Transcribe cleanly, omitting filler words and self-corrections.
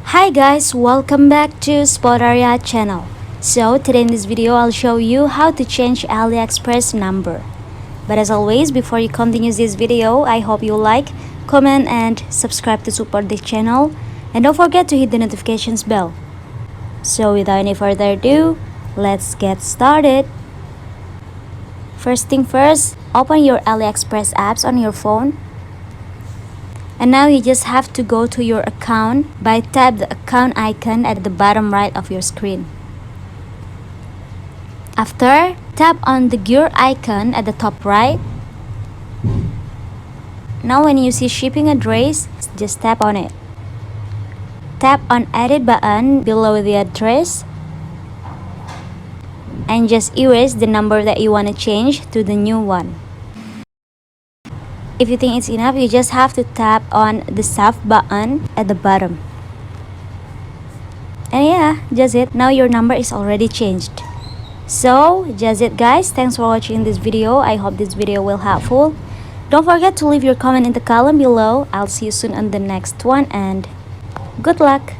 Hi guys, welcome back to Spotaria channel. So today in this video I'll show you how to change AliExpress number. But as always, before you continue this video, I hope you like, comment and subscribe to support this channel, and don't forget to hit the notifications bell. So without any further ado, let's get started. First thing first, open your AliExpress apps on your phone. And now you just have to go to your account by tap the account icon at the bottom right of your screen. After, tap on the gear icon at the top right. Now when you see shipping address, just tap on it. Tap on edit button below the address and just erase the number that you want to change to the new one. If you think it's enough, you just have to tap on the save button at the bottom. And yeah, just it. Now your number is already changed. So, just it guys. Thanks for watching this video. I hope this video will helpful. Don't forget to leave your comment in the column below. I'll see you soon on the next one and good luck!